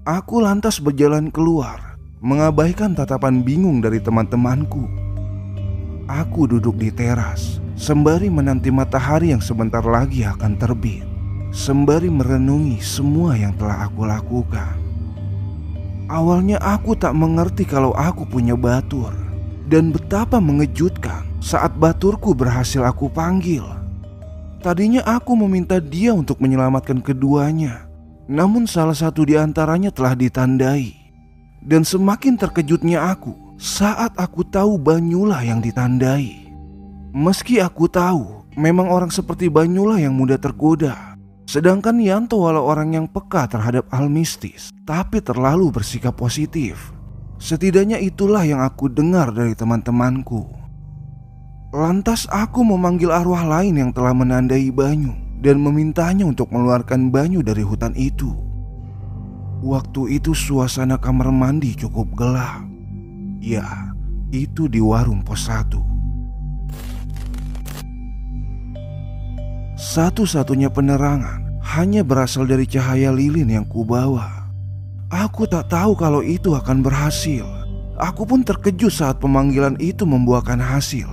Aku lantas berjalan keluar, mengabaikan tatapan bingung dari teman-temanku. Aku duduk di teras, sembari menanti matahari yang sebentar lagi akan terbit, sembari merenungi semua yang telah aku lakukan. Awalnya aku tak mengerti kalau aku punya batur, dan betapa mengejutkan saat baturku berhasil aku panggil. Tadinya aku meminta dia untuk menyelamatkan keduanya, namun salah satu di antaranya telah ditandai. Dan semakin terkejutnya aku saat aku tahu Banyulah yang ditandai. Meski aku tahu memang orang seperti Banyulah yang mudah tergoda, sedangkan Yanto walau orang yang peka terhadap hal mistis, tapi terlalu bersikap positif. Setidaknya itulah yang aku dengar dari teman-temanku. Lantas aku memanggil arwah lain yang telah menandai Banyu dan memintanya untuk mengeluarkan Banyu dari hutan itu. Waktu itu suasana kamar mandi cukup gelap. Ya, itu di warung pos 1. Satu-satunya penerangan hanya berasal dari cahaya lilin yang kubawa. Aku tak tahu kalau itu akan berhasil. Aku pun terkejut saat pemanggilan itu membuahkan hasil.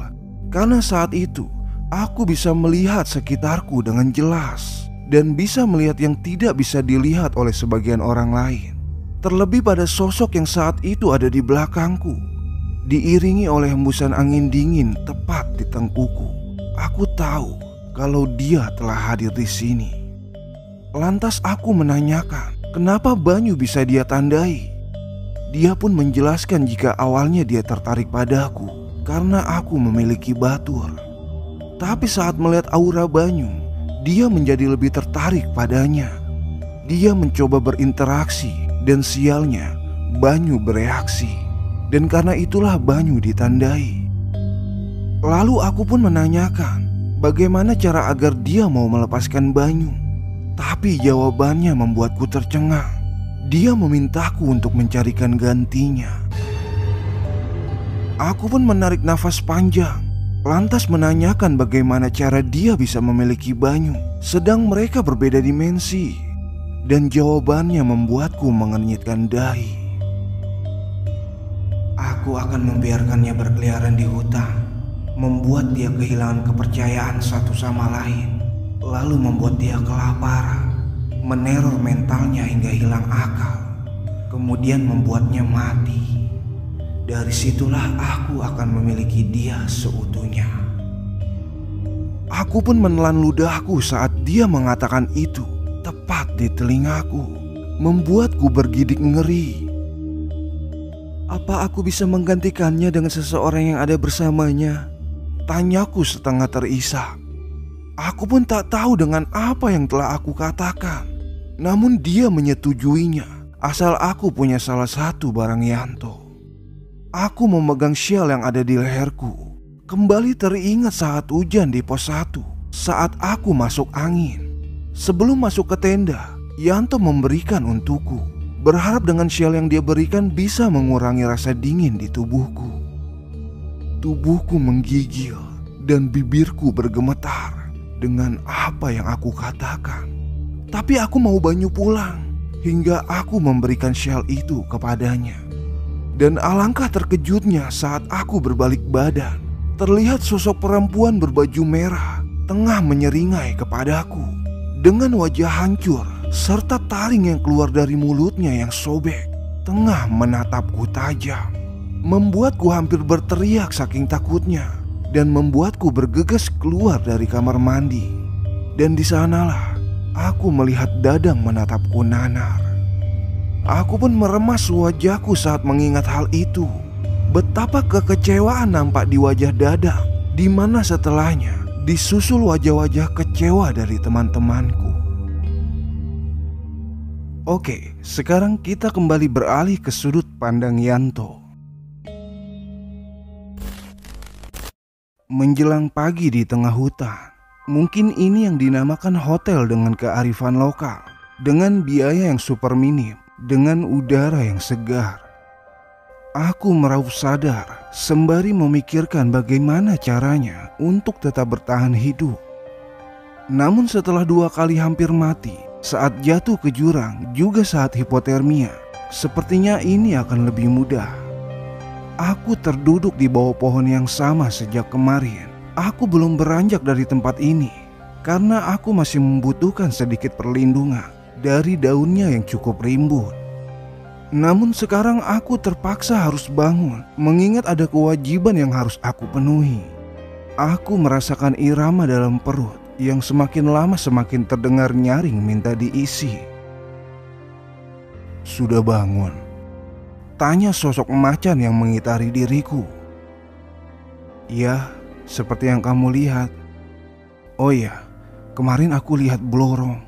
Karena saat itu aku bisa melihat sekitarku dengan jelas dan bisa melihat yang tidak bisa dilihat oleh sebagian orang lain. Terlebih pada sosok yang saat itu ada di belakangku, diiringi oleh hembusan angin dingin tepat di tengkuku. Aku tahu kalau dia telah hadir di sini. Lantas aku menanyakan, kenapa Banyu bisa dia tandai? Dia pun menjelaskan jika awalnya dia tertarik padaku karena aku memiliki batur. Tapi saat melihat aura Banyu, dia menjadi lebih tertarik padanya. Dia mencoba berinteraksi dan sialnya Banyu bereaksi. Dan karena itulah Banyu ditandai. Lalu aku pun menanyakan bagaimana cara agar dia mau melepaskan Banyu. Tapi jawabannya membuatku tercengang. Dia memintaku untuk mencarikan gantinya. Aku pun menarik nafas panjang, lantas menanyakan bagaimana cara dia bisa memiliki Banyu, sedang mereka berbeda dimensi. Dan jawabannya membuatku mengernyitkan dahi. Aku akan membiarkannya berkeliaran di hutan, membuat dia kehilangan kepercayaan satu sama lain, lalu membuat dia kelaparan, meneror mentalnya hingga hilang akal, kemudian membuatnya mati. Dari situlah aku akan memiliki dia seutuhnya. Aku pun menelan ludahku saat dia mengatakan itu tepat di telingaku, membuatku bergidik ngeri. Apa aku bisa menggantikannya dengan seseorang yang ada bersamanya? Tanyaku setengah terisak. Aku pun tak tahu dengan apa yang telah aku katakan. Namun dia menyetujuinya asal aku punya salah satu barang Yanto. Aku memegang syal yang ada di leherku. Kembali teringat saat hujan di pos 1, saat aku masuk angin. Sebelum masuk ke tenda, Yanto memberikan untukku, berharap dengan syal yang dia berikan bisa mengurangi rasa dingin di tubuhku. Tubuhku menggigil dan bibirku bergemetar dengan apa yang aku katakan. Tapi aku mau Banyu pulang hingga aku memberikan syal itu kepadanya. Dan alangkah terkejutnya saat aku berbalik badan, terlihat sosok perempuan berbaju merah tengah menyeringai kepadaku dengan wajah hancur serta taring yang keluar dari mulutnya yang sobek, tengah menatapku tajam, membuatku hampir berteriak saking takutnya dan membuatku bergegas keluar dari kamar mandi. Dan di sanalah aku melihat Dadang menatapku nanar. Aku pun meremas wajahku saat mengingat hal itu. Betapa kekecewaan nampak di wajah Dadang, di mana setelahnya disusul wajah-wajah kecewa dari teman-temanku. Oke, sekarang kita kembali beralih ke sudut pandang Yanto. Menjelang pagi di tengah hutan, mungkin ini yang dinamakan hotel dengan kearifan lokal, dengan biaya yang super minim, dengan udara yang segar. Aku meraup sadar sembari memikirkan bagaimana caranya untuk tetap bertahan hidup. Namun setelah 2 kali hampir mati, saat jatuh ke jurang, juga saat hipotermia. Sepertinya ini akan lebih mudah. Aku terduduk di bawah pohon yang sama sejak kemarin. Aku belum beranjak dari tempat ini karena aku masih membutuhkan sedikit perlindungan dari daunnya yang cukup rimbun. Namun sekarang aku terpaksa harus bangun mengingat ada kewajiban yang harus aku penuhi. Aku merasakan irama dalam perut yang semakin lama semakin terdengar nyaring minta diisi. "Sudah bangun?" tanya sosok macan yang mengitari diriku. "Ya, seperti yang kamu lihat." "Oh ya, kemarin aku lihat Blorong.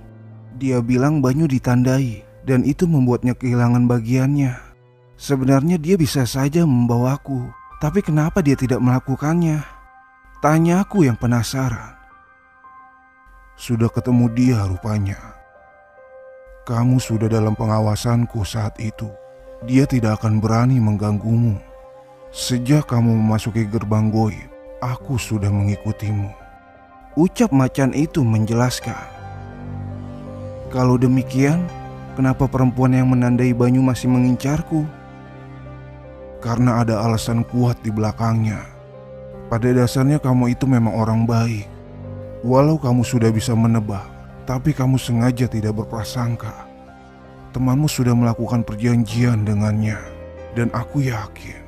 Dia bilang Banyu ditandai dan itu membuatnya kehilangan bagiannya. Sebenarnya dia bisa saja membawaku, tapi kenapa dia tidak melakukannya?" tanyaku yang penasaran. "Sudah ketemu dia rupanya. Kamu sudah dalam pengawasanku saat itu. Dia tidak akan berani mengganggumu. Sejak kamu memasuki gerbang goib, aku sudah mengikutimu," ucap macan itu menjelaskan. "Kalau demikian, kenapa perempuan yang menandai Banyu masih mengincarku?" "Karena ada alasan kuat di belakangnya. Pada dasarnya kamu itu memang orang baik. Walau kamu sudah bisa menebak, tapi kamu sengaja tidak berprasangka. Temanmu sudah melakukan perjanjian dengannya, dan aku yakin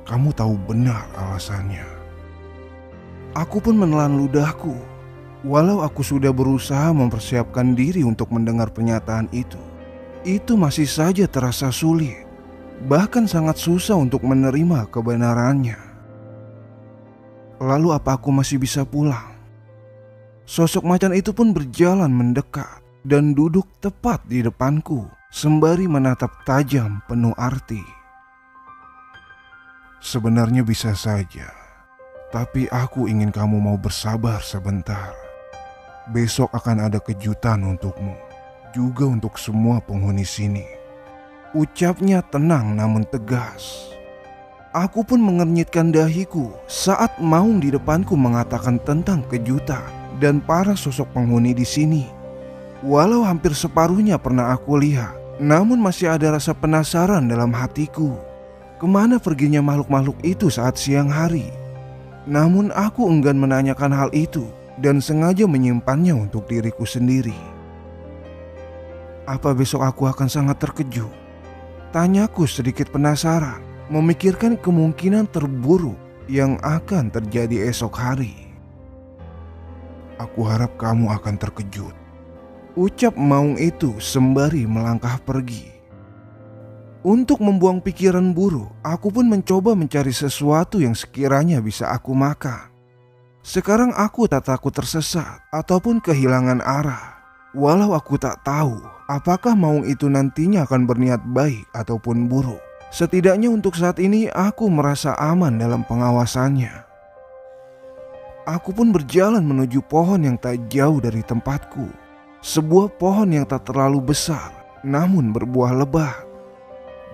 kamu tahu benar alasannya." Aku pun menelan ludahku. Walau aku sudah berusaha mempersiapkan diri untuk mendengar pernyataan itu masih saja terasa sulit, bahkan sangat susah untuk menerima kebenarannya. Lalu apa aku masih bisa pulang? Sosok macan itu pun berjalan mendekat dan duduk tepat di depanku sembari menatap tajam penuh arti. "Sebenarnya bisa saja, tapi aku ingin kamu mau bersabar sebentar. Besok akan ada kejutan untukmu, juga untuk semua penghuni sini," ucapnya tenang namun tegas. Aku pun mengernyitkan dahiku saat Maung di depanku mengatakan tentang kejutan dan para sosok penghuni di sini. Walau hampir separuhnya pernah aku lihat, namun masih ada rasa penasaran dalam hatiku. Kemana perginya makhluk-makhluk itu saat siang hari? Namun aku enggan menanyakan hal itu dan sengaja menyimpannya untuk diriku sendiri. "Apa besok aku akan sangat terkejut?" tanyaku sedikit penasaran, memikirkan kemungkinan terburuk yang akan terjadi esok hari. "Aku harap kamu akan terkejut," ucap Maung itu sembari melangkah pergi. Untuk membuang pikiran buruk, aku pun mencoba mencari sesuatu yang sekiranya bisa aku makan. Sekarang aku tak takut tersesat ataupun kehilangan arah. Walau aku tak tahu apakah Maung itu nantinya akan berniat baik ataupun buruk. Setidaknya untuk saat ini aku merasa aman dalam pengawasannya. Aku pun berjalan menuju pohon yang tak jauh dari tempatku. Sebuah pohon yang tak terlalu besar, namun berbuah lebat.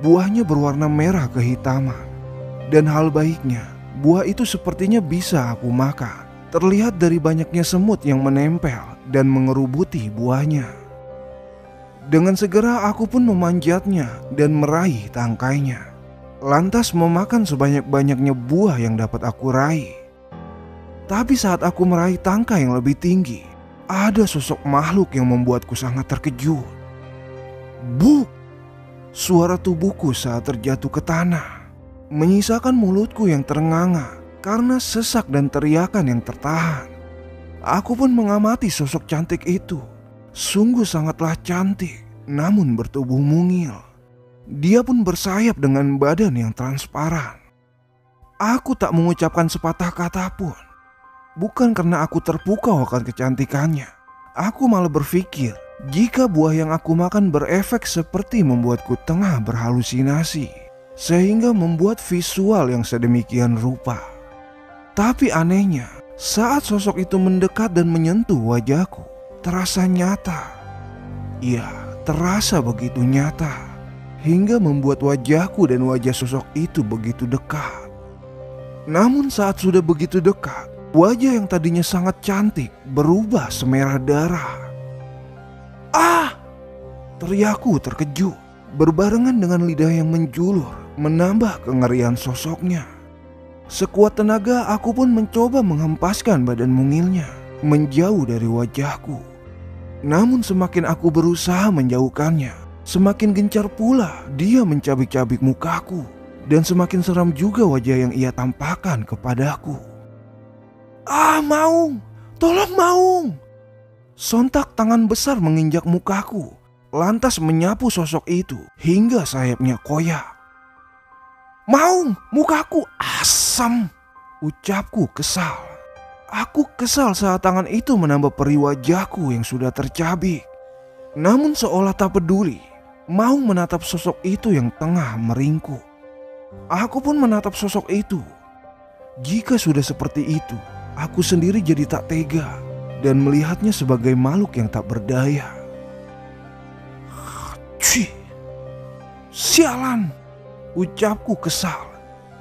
Buahnya berwarna merah kehitaman. Dan hal baiknya, buah itu sepertinya bisa aku makan. Terlihat dari banyaknya semut yang menempel dan mengerubuti buahnya. Dengan segera aku pun memanjatnya dan meraih tangkainya. Lantas memakan sebanyak-banyaknya buah yang dapat aku raih. Tapi saat aku meraih tangkai yang lebih tinggi, ada sosok makhluk yang membuatku sangat terkejut. Buk! Suara tubuhku saat terjatuh ke tanah, menyisakan mulutku yang terenganga karena sesak dan teriakan yang tertahan. Aku pun mengamati sosok cantik itu. Sungguh sangatlah cantik, namun bertubuh mungil. Dia pun bersayap dengan badan yang transparan. Aku tak mengucapkan sepatah kata pun. Bukan karena aku terpukau akan kecantikannya. Aku malah berpikir, jika buah yang aku makan berefek seperti membuatku tengah berhalusinasi, sehingga membuat visual yang sedemikian rupa. Tapi anehnya, saat sosok itu mendekat dan menyentuh wajahku, terasa nyata. Iya, terasa begitu nyata, hingga membuat wajahku dan wajah sosok itu begitu dekat. Namun saat sudah begitu dekat, wajah yang tadinya sangat cantik berubah semerah darah. Ah! Teriakku terkejut, berbarengan dengan lidah yang menjulur, menambah kengerian sosoknya. Sekuat tenaga aku pun mencoba menghempaskan badan mungilnya menjauh dari wajahku. Namun semakin aku berusaha menjauhkannya, semakin gencar pula dia mencabik-cabik mukaku. Dan semakin seram juga wajah yang ia tampakkan kepadaku. "Ah, Maung! Tolong, Maung!" Sontak tangan besar menginjak mukaku, lantas menyapu sosok itu hingga sayapnya koyak. "Maung, mukaku asam!" ucapku kesal. Aku kesal saat tangan itu menambah perih wajahku yang sudah tercabik. Namun seolah tak peduli, Maung menatap sosok itu yang tengah meringkuk. Aku pun menatap sosok itu. Jika sudah seperti itu, aku sendiri jadi tak tega dan melihatnya sebagai makhluk yang tak berdaya. "Cih, sialan!" ucapku kesal.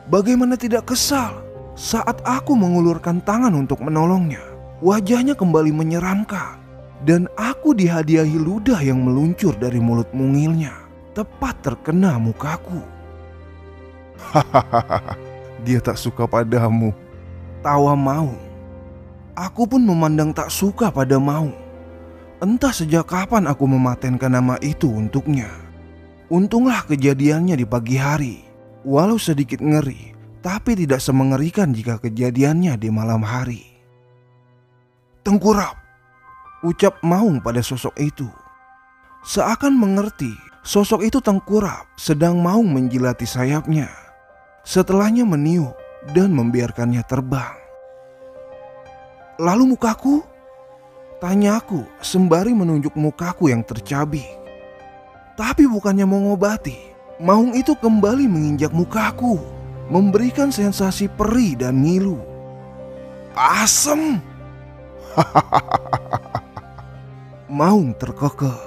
Bagaimana tidak kesal saat aku mengulurkan tangan untuk menolongnya. Wajahnya kembali menyeramkan dan aku dihadiahi ludah yang meluncur dari mulut mungilnya, tepat terkena mukaku. "Hahaha, dia tak suka padamu," tawa Maung. Aku pun memandang tak suka pada Maung. Entah sejak kapan aku mematenkan nama itu untuknya. Untunglah kejadiannya di pagi hari. Walau sedikit ngeri, tapi tidak semengerikan jika kejadiannya di malam hari. "Tengkurap," ucap Maung pada sosok itu. Seakan mengerti, sosok itu tengkurap sedang mau menjilati sayapnya. Setelahnya meniup dan membiarkannya terbang. "Lalu mukaku?" tanyaku sembari menunjuk mukaku yang tercabik. Tapi bukannya mengobati, Maung itu kembali menginjak mukaku, memberikan sensasi perih dan ngilu. "Asem!" Maung terkekeh.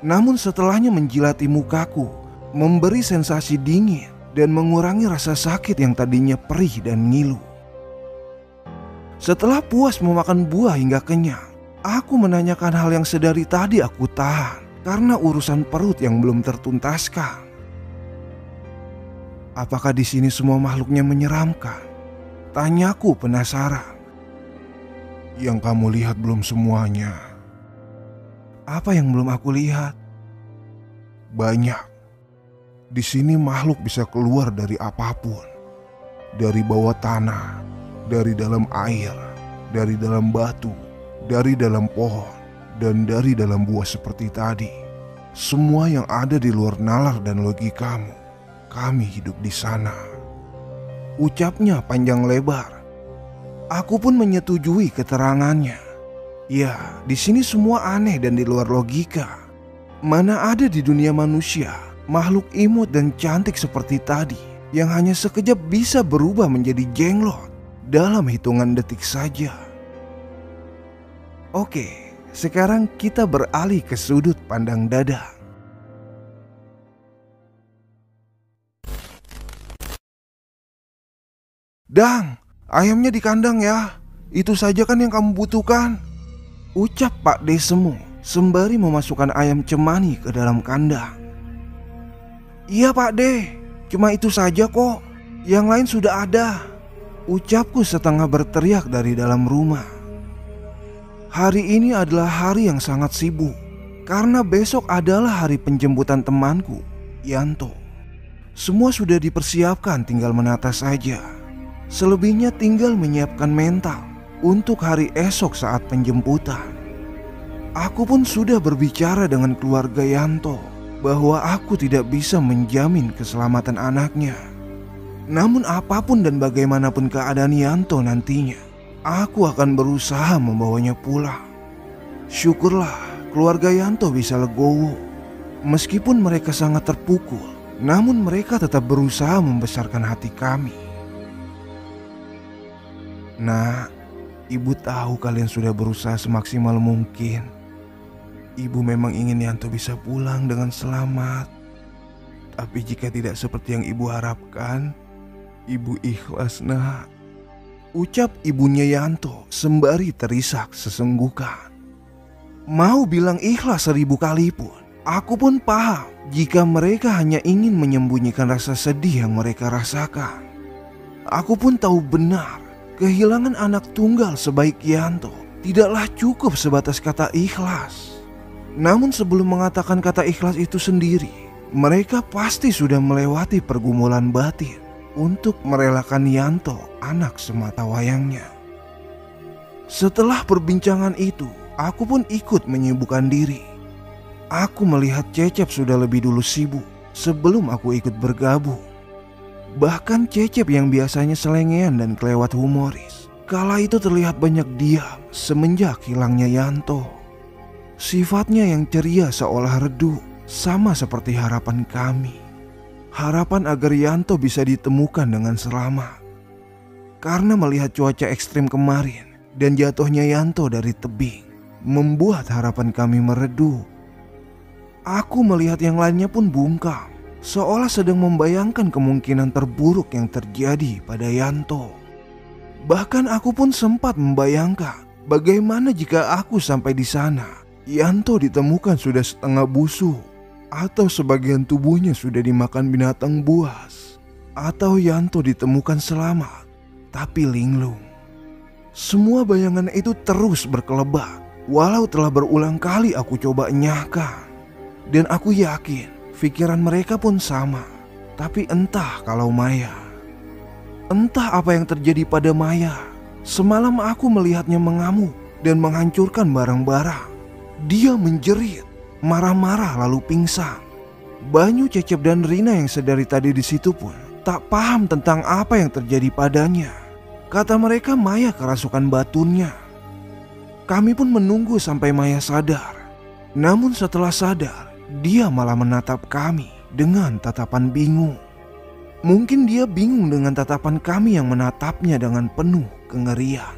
Namun setelahnya menjilati mukaku, memberi sensasi dingin dan mengurangi rasa sakit yang tadinya perih dan ngilu. Setelah puas memakan buah hingga kenyang, aku menanyakan hal yang sedari tadi aku tahan karena urusan perut yang belum tertuntaskan. "Apakah di sini semua makhluknya menyeramkan?" tanyaku penasaran. "Yang kamu lihat belum semuanya." "Apa yang belum aku lihat?" "Banyak. Di sini makhluk bisa keluar dari apapun. Dari bawah tanah, dari dalam air, dari dalam batu, dari dalam pohon, dan dari dalam buah seperti tadi. Semua yang ada di luar nalar dan logikamu, kami hidup di sana," ucapnya panjang lebar. Aku pun menyetujui keterangannya. Ya, di sini semua aneh dan di luar logika. Mana ada di dunia manusia makhluk imut dan cantik seperti tadi yang hanya sekejap bisa berubah menjadi jenglot dalam hitungan detik saja. Oke, sekarang kita beralih ke sudut pandang Dadang. "Dang, ayamnya di kandang ya. Itu saja kan yang kamu butuhkan," ucap Pak D Semu sembari memasukkan ayam cemani ke dalam kandang. "Iya Pak D, cuma itu saja kok. Yang lain sudah ada," ucapku setengah berteriak dari dalam rumah. Hari ini adalah hari yang sangat sibuk karena besok adalah hari penjemputan temanku, Yanto. Semua sudah dipersiapkan, tinggal menata saja. Selebihnya tinggal menyiapkan mental untuk hari esok saat penjemputan. Aku pun sudah berbicara dengan keluarga Yanto bahwa aku tidak bisa menjamin keselamatan anaknya. Namun apapun dan bagaimanapun keadaan Yanto nantinya, aku akan berusaha membawanya pulang. Syukurlah keluarga Yanto bisa legowo. Meskipun mereka sangat terpukul, namun mereka tetap berusaha membesarkan hati kami. "Nak, ibu tahu kalian sudah berusaha semaksimal mungkin. Ibu memang ingin Yanto bisa pulang dengan selamat. Tapi jika tidak seperti yang ibu harapkan, ibu ikhlas, nak," ucap ibunya Yanto sembari terisak sesenggukan. Mau bilang ikhlas 1000 kali pun, Aku pun paham jika mereka hanya ingin menyembunyikan rasa sedih yang mereka rasakan. Aku pun tahu benar kehilangan anak tunggal sebaik Yanto tidaklah cukup sebatas kata ikhlas. Namun sebelum mengatakan kata ikhlas itu sendiri, mereka pasti sudah melewati pergumulan batin untuk merelakan Yanto, anak semata wayangnya. Setelah perbincangan itu, aku pun ikut menyibukkan diri. Aku melihat Cecep sudah lebih dulu sibuk sebelum aku ikut bergabung. Bahkan Cecep yang biasanya selengean dan kelewat humoris, kala itu terlihat banyak diam semenjak hilangnya Yanto. Sifatnya yang ceria seolah redup, sama seperti harapan kami. Harapan agar Yanto bisa ditemukan dengan selamat. Karena melihat cuaca ekstrim kemarin dan jatuhnya Yanto dari tebing, membuat harapan kami meredup. Aku melihat yang lainnya pun bungkam, seolah sedang membayangkan kemungkinan terburuk yang terjadi pada Yanto. Bahkan aku pun sempat membayangkan bagaimana jika aku sampai di sana, Yanto ditemukan sudah setengah busuk, atau sebagian tubuhnya sudah dimakan binatang buas, atau Yanto ditemukan selamat tapi linglung. Semua bayangan itu terus berkelebat, walau telah berulang kali aku coba enyahkan. Dan aku yakin pikiran mereka pun sama. Tapi entah kalau Maya, entah apa yang terjadi pada Maya. Semalam aku melihatnya mengamuk dan menghancurkan barang-barang. Dia menjerit, marah-marah lalu pingsan. Banyu, Cecep dan Rina yang sedari tadi di situ pun tak paham tentang apa yang terjadi padanya. Kata mereka Maya kerasukan batunya. Kami pun menunggu sampai Maya sadar. Namun setelah sadar, dia malah menatap kami dengan tatapan bingung. Mungkin dia bingung dengan tatapan kami yang menatapnya dengan penuh kengerian.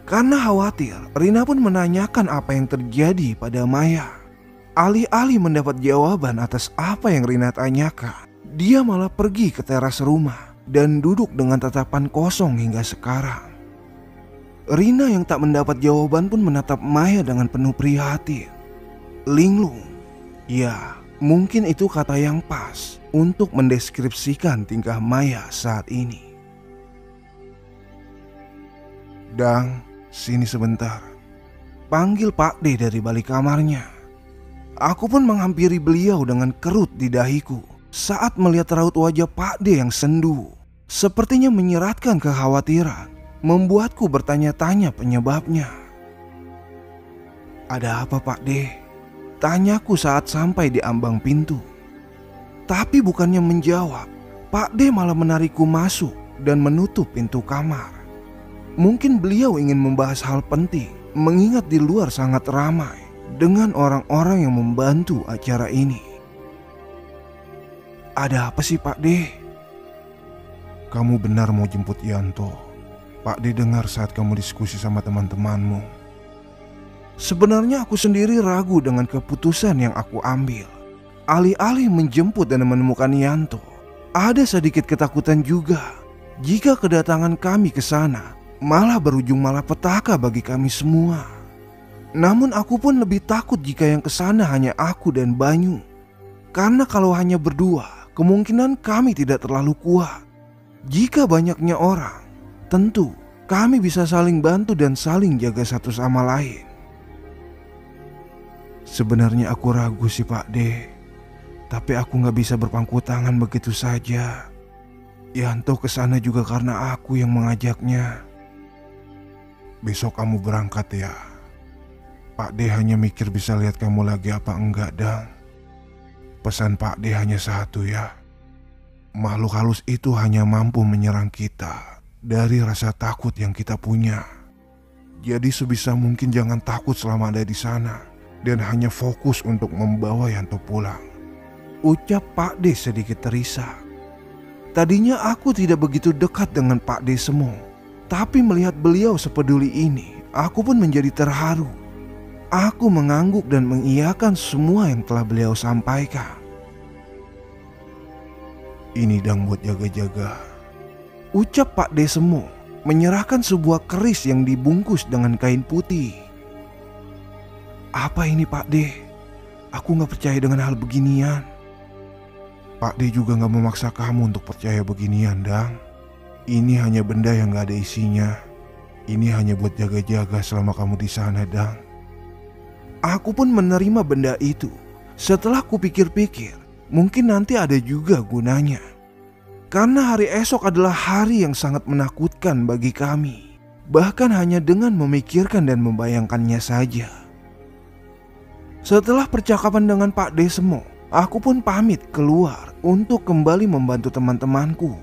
Karena khawatir, Rina pun menanyakan apa yang terjadi pada Maya. Alih-alih mendapat jawaban atas apa yang Rina tanyakan, dia malah pergi ke teras rumah dan duduk dengan tatapan kosong hingga sekarang. Rina yang tak mendapat jawaban pun menatap Maya dengan penuh prihatin. Linglung. Ya, mungkin itu kata yang pas untuk mendeskripsikan tingkah Maya saat ini. Dang, sini sebentar. Panggil Pak D dari balik kamarnya. Aku pun menghampiri beliau dengan kerut di dahiku saat melihat raut wajah Pak D yang sendu. Sepertinya menyeratkan kekhawatiran, membuatku bertanya-tanya penyebabnya. Ada apa Pak D? Tanyaku saat sampai di ambang pintu. Tapi bukannya menjawab, Pak D malah menarikku masuk dan menutup pintu kamar. Mungkin beliau ingin membahas hal penting, mengingat di luar sangat ramai dengan orang-orang yang membantu acara ini. Ada apa sih Pak D? Kamu benar mau jemput Yanto. Pak D dengar saat kamu diskusi sama teman-temanmu. Sebenarnya aku sendiri ragu dengan keputusan yang aku ambil. Alih-alih menjemput dan menemukan Yanto, ada sedikit ketakutan juga jika kedatangan kami ke sana malah berujung malapetaka bagi kami semua. Namun aku pun lebih takut jika yang ke sana hanya aku dan Banyu. Karena kalau hanya berdua, kemungkinan kami tidak terlalu kuat. Jika banyaknya orang, tentu kami bisa saling bantu dan saling jaga satu sama lain. Sebenarnya aku ragu sih Pak D, tapi aku gak bisa berpangku tangan begitu saja. Yanto kesana juga karena aku yang mengajaknya. Besok kamu berangkat ya. Pak D hanya mikir bisa lihat kamu lagi apa enggak Dang. Pesan Pak D hanya satu ya. Makhluk halus itu hanya mampu menyerang kita dari rasa takut yang kita punya. Jadi sebisa mungkin jangan takut selama ada di sana. Dan hanya fokus untuk membawa Yanto pulang. Ucap Pak D sedikit terisak. Tadinya aku tidak begitu dekat dengan Pak D Semo. Tapi melihat beliau sepeduli ini, aku pun menjadi terharu. Aku mengangguk dan mengiyakan semua yang telah beliau sampaikan. Ini Dang buat jaga-jaga. Ucap Pak D Semo menyerahkan sebuah keris yang dibungkus dengan kain putih. Apa ini Pak D? Aku gak percaya dengan hal beginian. Pak D juga gak memaksa kamu untuk percaya beginian, Dang. Ini hanya benda yang gak ada isinya. Ini hanya buat jaga-jaga selama kamu di sana, Dang. Aku pun menerima benda itu. Setelah kupikir-pikir, mungkin nanti ada juga gunanya. Karena hari esok adalah hari yang sangat menakutkan bagi kami. Bahkan hanya dengan memikirkan dan membayangkannya saja. Setelah percakapan dengan Pak Desmo, aku pun pamit keluar untuk kembali membantu teman-temanku.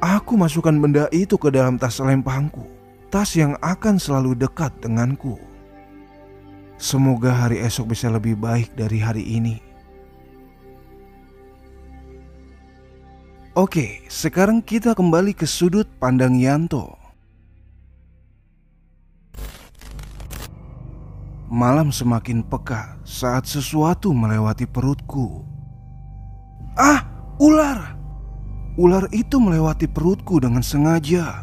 Aku masukkan benda itu ke dalam tas lempangku, tas yang akan selalu dekat denganku. Semoga hari esok bisa lebih baik dari hari ini. Oke, sekarang kita kembali ke sudut pandang Yanto. Malam semakin pekat saat sesuatu melewati perutku. Ah, ular! Ular itu melewati perutku dengan sengaja.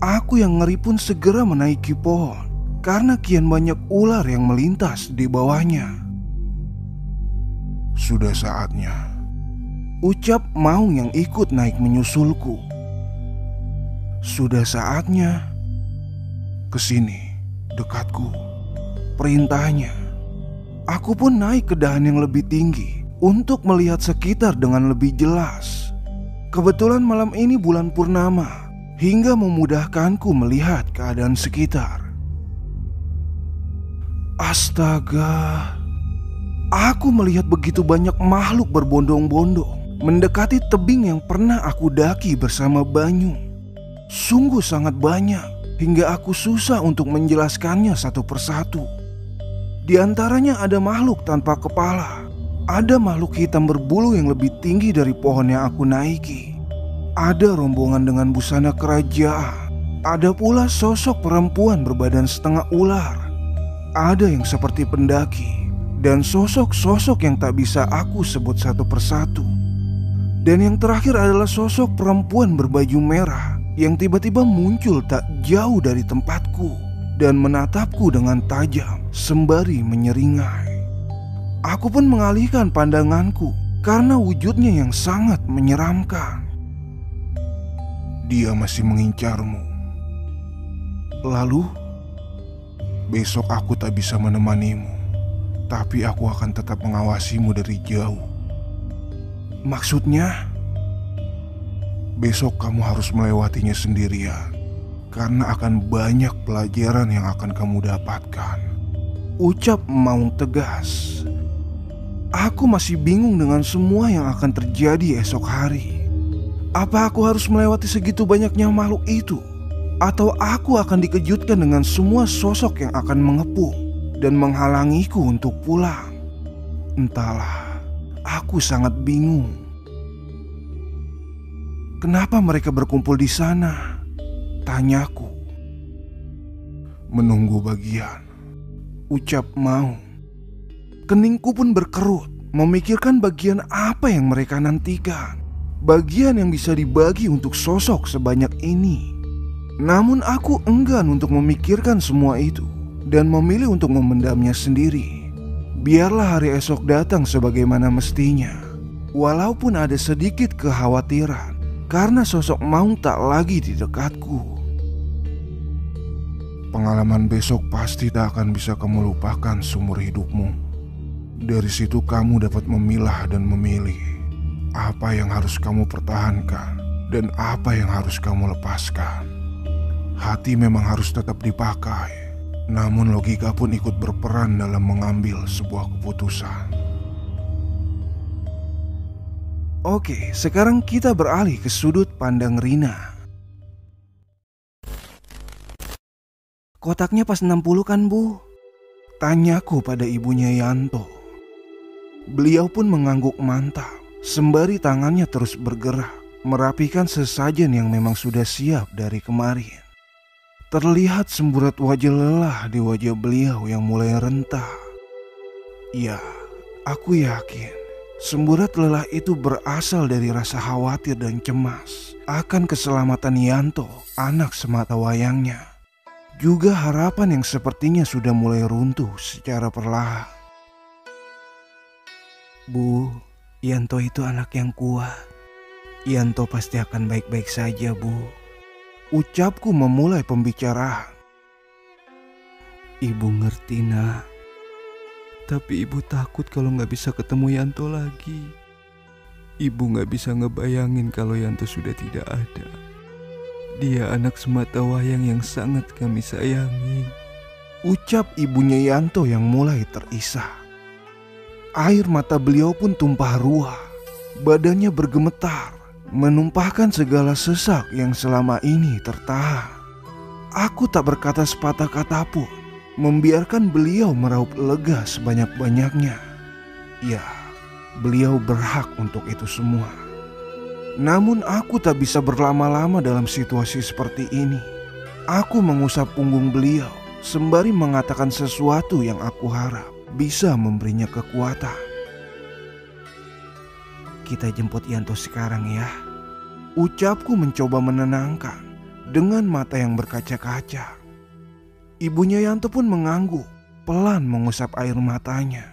Aku yang ngeri pun segera menaiki pohon karena kian banyak ular yang melintas di bawahnya. Sudah saatnya, ucap Maung yang ikut naik menyusulku. Sudah saatnya. Kesini, dekatku. Perintahnya. Aku pun naik ke dahan yang lebih tinggi untuk melihat sekitar dengan lebih jelas. Kebetulan malam ini bulan purnama hingga memudahkanku melihat keadaan sekitar. Astaga. Aku melihat begitu banyak makhluk berbondong-bondong mendekati tebing yang pernah aku daki bersama Banyu. Sungguh sangat banyak hingga aku susah untuk menjelaskannya satu persatu. Di antaranya ada makhluk tanpa kepala, ada makhluk hitam berbulu yang lebih tinggi dari pohon yang aku naiki, ada rombongan dengan busana kerajaan, ada pula sosok perempuan berbadan setengah ular, ada yang seperti pendaki, dan sosok-sosok yang tak bisa aku sebut satu persatu. Dan yang terakhir adalah sosok perempuan berbaju merah yang tiba-tiba muncul tak jauh dari tempatku dan menatapku dengan tajam sembari menyeringai. Aku pun mengalihkan pandanganku karena wujudnya yang sangat menyeramkan. Dia masih mengincarmu. Lalu, besok aku tak bisa menemanimu, tapi aku akan tetap mengawasimu dari jauh. Maksudnya, besok kamu harus melewatinya sendirian, karena akan banyak pelajaran yang akan kamu dapatkan. Ucap Maung tegas. Aku masih bingung dengan semua yang akan terjadi esok hari. Apa aku harus melewati segitu banyaknya makhluk itu? Atau aku akan dikejutkan dengan semua sosok yang akan mengepung dan menghalangiku untuk pulang? Entahlah, aku sangat bingung. Kenapa mereka berkumpul di sana? Tanyaku. Menunggu bagian, ucap Maung. Keningku pun berkerut, memikirkan bagian apa yang mereka nantikan. Bagian yang bisa dibagi untuk sosok sebanyak ini. Namun aku enggan untuk memikirkan semua itu dan memilih untuk memendamnya sendiri. Biarlah hari esok datang sebagaimana mestinya. Walaupun ada sedikit kekhawatiran karena sosok Maung tak lagi di dekatku. Pengalaman besok pasti tak akan bisa kamu lupakan seumur hidupmu. Dari situ kamu dapat memilah dan memilih apa yang harus kamu pertahankan dan apa yang harus kamu lepaskan. Hati memang harus tetap dipakai, namun logika pun ikut berperan dalam mengambil sebuah keputusan. Oke, sekarang kita beralih ke sudut pandang Rina. Kotaknya pas 60 kan, Bu? Tanyaku pada ibunya Yanto. Beliau pun mengangguk mantap, sembari tangannya terus bergerak, merapikan sesajen yang memang sudah siap dari kemarin. Terlihat semburat wajah lelah di wajah beliau yang mulai rentah. Ya, aku yakin semburat lelah itu berasal dari rasa khawatir dan cemas akan keselamatan Yanto, anak sematawayangnya. Juga harapan yang sepertinya sudah mulai runtuh secara perlahan. Bu, Yanto itu anak yang kuat. Yanto pasti akan baik-baik saja, Bu. Ucapku memulai pembicaraan. Ibu ngerti, nak. Tapi ibu takut kalau gak bisa ketemu Yanto lagi. Ibu gak bisa ngebayangin kalau Yanto sudah tidak ada. Dia anak semata wayang yang sangat kami sayangi. Ucap ibunya Yanto yang mulai terisak. Air mata beliau pun tumpah ruah. Badannya bergemetar, menumpahkan segala sesak yang selama ini tertahan. Aku tak berkata sepatah kata pun, membiarkan beliau meraup lega sebanyak-banyaknya. Ya, beliau berhak untuk itu semua. Namun aku tak bisa berlama-lama dalam situasi seperti ini. Aku mengusap punggung beliau sembari mengatakan sesuatu yang aku harap bisa memberinya kekuatan. Kita jemput Yanto sekarang ya. Ucapku mencoba menenangkan dengan mata yang berkaca-kaca. Ibunya Yanto pun mengangguk, pelan mengusap air matanya.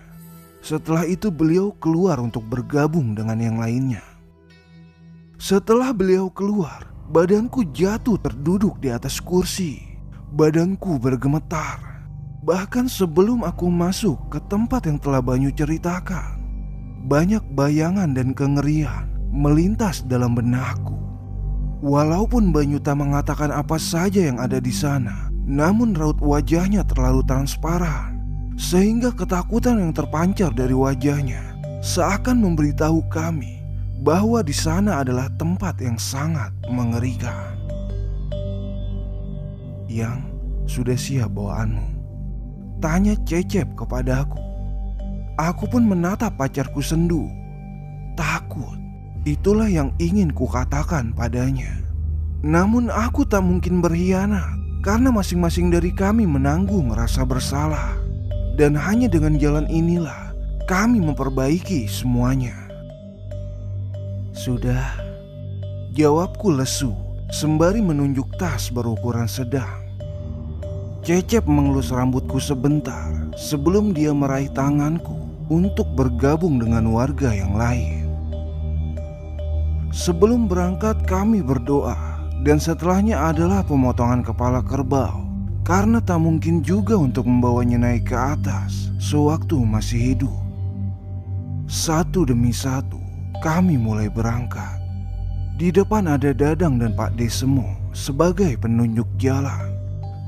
Setelah itu beliau keluar untuk bergabung dengan yang lainnya. Setelah beliau keluar, badanku jatuh terduduk di atas kursi. Badanku bergemetar. Bahkan sebelum aku masuk ke tempat yang telah Banyu ceritakan, banyak bayangan dan kengerian melintas dalam benakku. Walaupun Banyu tak mengatakan apa saja yang ada di sana, namun raut wajahnya terlalu transparan, sehingga ketakutan yang terpancar dari wajahnya seakan memberitahu kami bahwa di sana adalah tempat yang sangat mengerikan. Yang sudah siap bawaanmu? Tanya Cecep kepadaku. Aku pun menatap pacarku sendu. Takut, itulah yang ingin kukatakan padanya. Namun aku tak mungkin berkhianat, karena masing-masing dari kami menanggung rasa bersalah. Dan hanya dengan jalan inilah kami memperbaiki semuanya. Sudah, jawabku lesu sembari menunjuk tas berukuran sedang. Cecep mengelus rambutku sebentar sebelum dia meraih tanganku untuk bergabung dengan warga yang lain. Sebelum berangkat kami berdoa, dan setelahnya adalah pemotongan kepala kerbau, karena tak mungkin juga untuk membawanya naik ke atas sewaktu masih hidup. Satu demi satu kami mulai berangkat. Di depan ada Dadang dan Pak Desemo sebagai penunjuk jalan.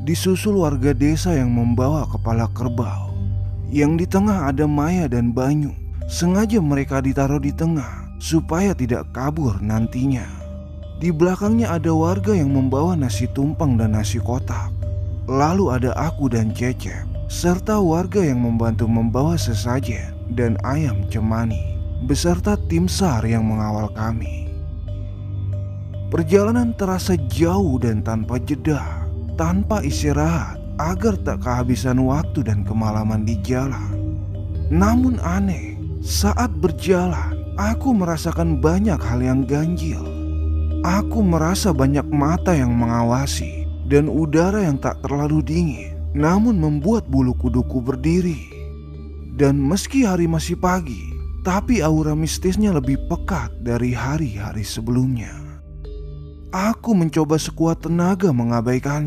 Disusul warga desa yang membawa kepala kerbau. Yang di tengah ada Maya dan Banyu. Sengaja mereka ditaruh di tengah supaya tidak kabur nantinya. Di belakangnya ada warga yang membawa nasi tumpeng dan nasi kotak. Lalu ada aku dan Cecep, serta warga yang membantu membawa sesajen dan ayam cemani, beserta tim SAR yang mengawal kami. Perjalanan terasa jauh dan tanpa jeda, tanpa istirahat agar tak kehabisan waktu dan kemalaman di jalan. Namun aneh, saat berjalan aku merasakan banyak hal yang ganjil. Aku merasa banyak mata yang mengawasi dan udara yang tak terlalu dingin, namun membuat bulu kuduku berdiri. Dan meski hari masih pagi, tapi aura mistisnya lebih pekat dari hari-hari sebelumnya. Aku mencoba sekuat tenaga mengabaikan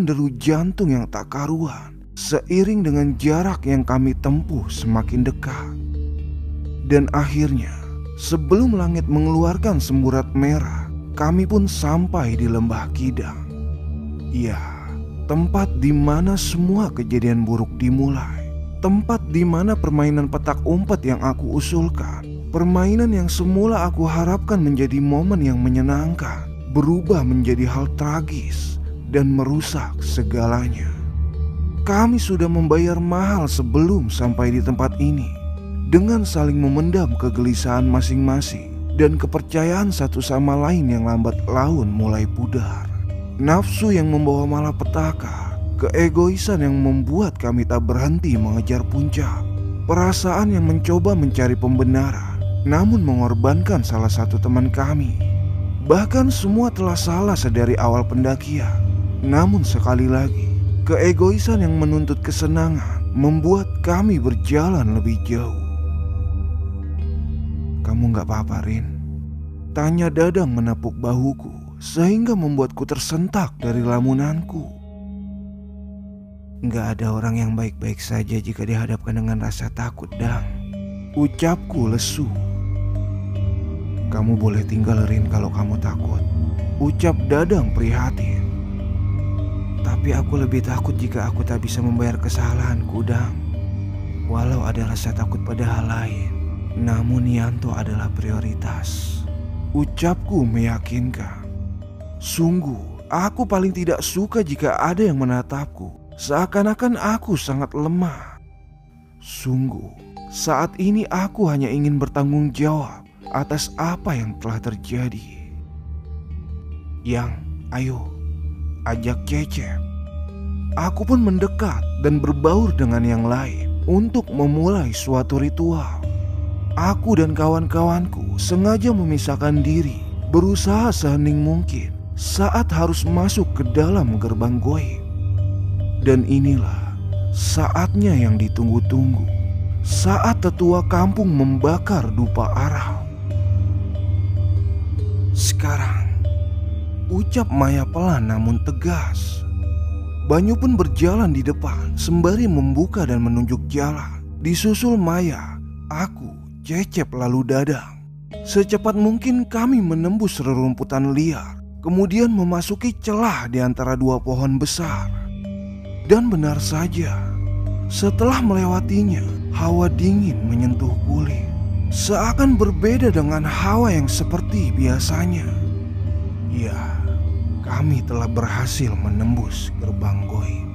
deru jantung yang tak karuan seiring dengan jarak yang kami tempuh semakin dekat. Dan akhirnya, sebelum langit mengeluarkan semburat merah, kami pun sampai di Lembah Kidang. Ya, tempat di mana semua kejadian buruk dimulai. Tempat di mana permainan petak umpet yang aku usulkan, permainan yang semula aku harapkan menjadi momen yang menyenangkan, berubah menjadi hal tragis dan merusak segalanya. Kami sudah membayar mahal sebelum sampai di tempat ini, dengan saling memendam kegelisahan masing-masing dan kepercayaan satu sama lain yang lambat laun mulai pudar. Nafsu yang membawa malapetaka, keegoisan yang membuat kami tak berhenti mengejar puncak, perasaan yang mencoba mencari pembenaran namun mengorbankan salah satu teman kami. Bahkan semua telah salah sedari awal pendakian. Namun sekali lagi, keegoisan yang menuntut kesenangan membuat kami berjalan lebih jauh. Kamu gak apa-apa, Rin? Tanya Dadang menepuk bahuku sehingga membuatku tersentak dari lamunanku. Gak ada orang yang baik-baik saja jika dihadapkan dengan rasa takut, Dang. Ucapku lesu. Kamu boleh tinggal, Rin, kalau kamu takut, ucap Dadang prihatin. Tapi aku lebih takut jika aku tak bisa membayar kesalahanku, Dang. Walau ada rasa takut pada hal lain, namun Yanto adalah prioritas, ucapku meyakinkan. Sungguh, aku paling tidak suka jika ada yang menatapku seakan-akan aku sangat lemah. Sungguh, saat ini aku hanya ingin bertanggung jawab atas apa yang telah terjadi. Yang, ayo, ajak Cecep. Aku pun mendekat dan berbaur dengan yang lain untuk memulai suatu ritual. Aku dan kawan-kawanku sengaja memisahkan diri, berusaha sehening mungkin saat harus masuk ke dalam gerbang goib. Dan inilah saatnya yang ditunggu-tunggu, saat tetua kampung membakar dupa arau. Sekarang, ucap Maya pelan namun tegas. Banyu pun berjalan di depan sembari membuka dan menunjuk jalan. Disusul Maya, aku, Cecep lalu Dadang. Secepat mungkin kami menembus rerumputan liar, kemudian memasuki celah di antara dua pohon besar. Dan benar saja, setelah melewatinya, hawa dingin menyentuh kulit. Seakan berbeda dengan hawa yang seperti biasanya. Ya, kami telah berhasil menembus gerbang goib.